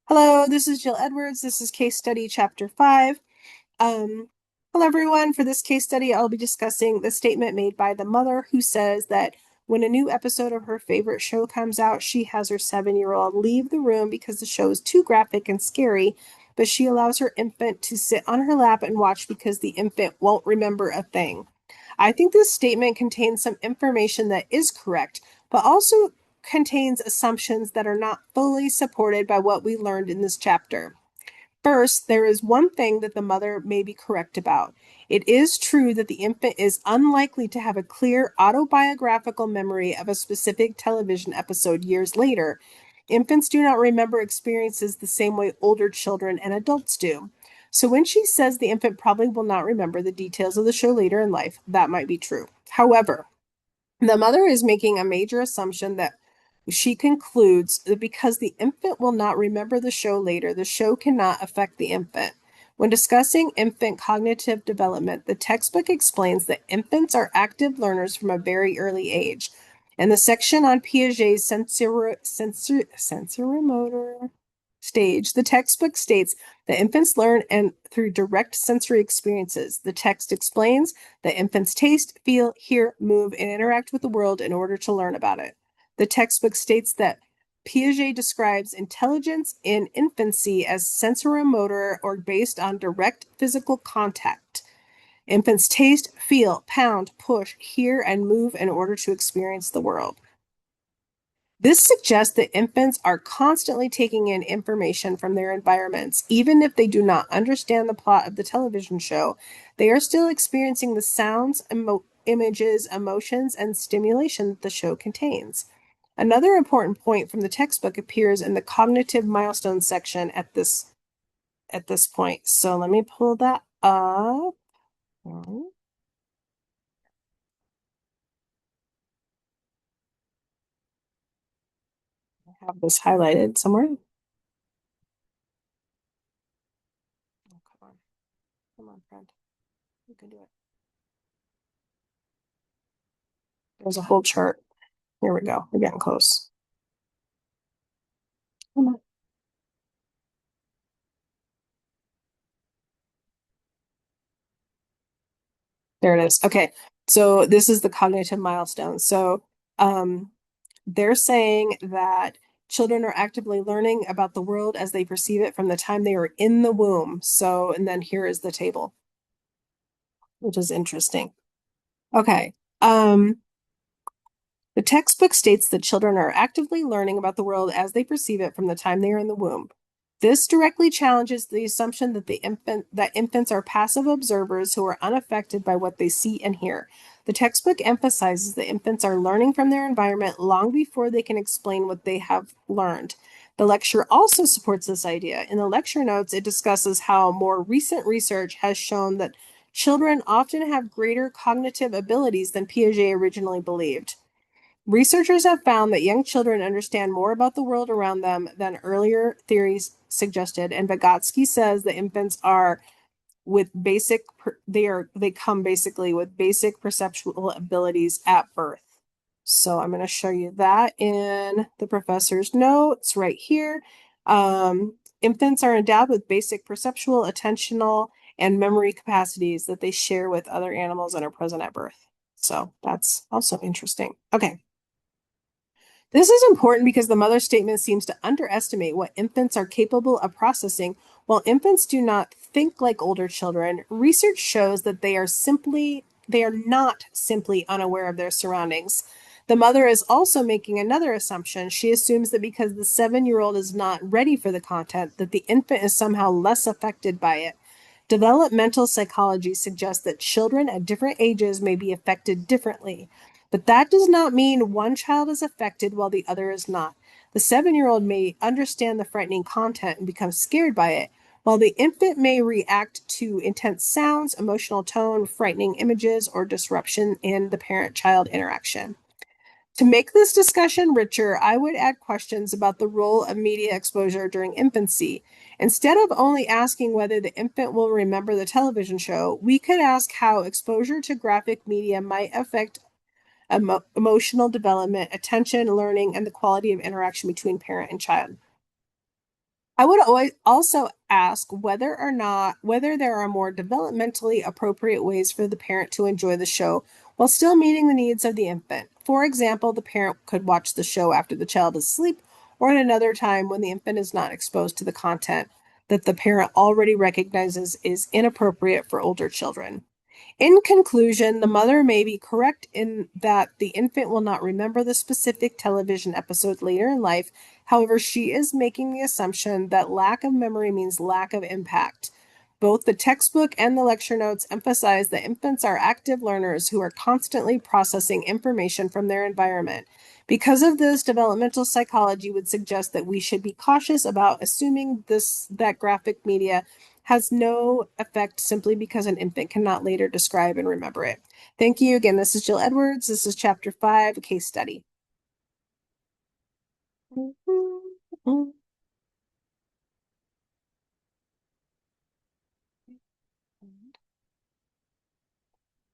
Hello, this is Jill Edwards. This is case study chapter 5. Um, Hello, everyone. For this case study, I'll be discussing the statement made by the mother who says that when a new episode of her favorite show comes out, she has her 7-year-old leave the room because the show is too graphic and scary, but she allows her infant to sit on her lap and watch because the infant won't remember a thing. I think this statement contains some information that is correct, but also contains assumptions that are not fully supported by what we learned in this chapter. First, there is one thing that the mother may be correct about. It is true that the infant is unlikely to have a clear autobiographical memory of a specific television episode years later. Infants do not remember experiences the same way older children and adults do. So when she says the infant probably will not remember the details of the show later in life, that might be true. However, the mother is making a major assumption that she concludes that because the infant will not remember the show later, the show cannot affect the infant. When discussing infant cognitive development, the textbook explains that infants are active learners from a very early age. In the section on Piaget's sensorimotor stage, the textbook states that infants learn and through direct sensory experiences. The text explains that infants taste, feel, hear, move, and interact with the world in order to learn about it. The textbook states that Piaget describes intelligence in infancy as sensoromotor or based on direct physical contact. Infants taste, feel, pound, push, hear, and move in order to experience the world. This suggests that infants are constantly taking in information from their environments. Even if they do not understand the plot of the television show, they are still experiencing the sounds, images, emotions, and stimulation that the show contains. Another important point from the textbook appears in the cognitive milestones section at this point. So let me pull that up. I have this highlighted somewhere. Oh, come on. Come on, friend. You can do it. There's a whole chart. Here we go. We're getting close. Come on. There it is. Okay. So this is the cognitive milestone. So um, they're saying that children are actively learning about the world as they perceive it from the time they are in the womb. So, and then here is the table, which is interesting. Okay. The textbook states that children are actively learning about the world as they perceive it from the time they are in the womb. This directly challenges the assumption that infants are passive observers who are unaffected by what they see and hear. The textbook emphasizes that infants are learning from their environment long before they can explain what they have learned. The lecture also supports this idea. In the lecture notes, it discusses how more recent research has shown that children often have greater cognitive abilities than Piaget originally believed. Researchers have found that young children understand more about the world around them than earlier theories suggested, and Vygotsky says that infants are with basic they come basically with basic perceptual abilities at birth. So I'm going to show you that in the professor's notes right here. Infants are endowed with basic perceptual, attentional, and memory capacities that they share with other animals and are present at birth. So that's also interesting. Okay. This is important because the mother statement seems to underestimate what infants are capable of processing. While infants do not think like older children, research shows that they are not simply unaware of their surroundings. The mother is also making another assumption. She assumes that because the 7-year-old is not ready for the content, that the infant is somehow less affected by it. Developmental psychology suggests that children at different ages may be affected differently. But that does not mean one child is affected while the other is not. The 7-year-old may understand the frightening content and become scared by it, while the infant may react to intense sounds, emotional tone, frightening images, or disruption in the parent child interaction. To make this discussion richer, I would add questions about the role of media exposure during infancy. Instead of only asking whether the infant will remember the television show, we could ask how exposure to graphic media might affect emotional development, attention, learning, and the quality of interaction between parent and child. I would always also ask whether there are more developmentally appropriate ways for the parent to enjoy the show while still meeting the needs of the infant. For example, the parent could watch the show after the child is asleep or at another time when the infant is not exposed to the content that the parent already recognizes is inappropriate for older children. In conclusion, the mother may be correct in that the infant will not remember the specific television episode later in life. However, she is making the assumption that lack of memory means lack of impact. Both the textbook and the lecture notes emphasize that infants are active learners who are constantly processing information from their environment. Because of this, developmental psychology would suggest that we should be cautious about assuming that graphic media has no effect simply because an infant cannot later describe and remember it. Thank you again. This is Jill Edwards. This is chapter 5, a case study.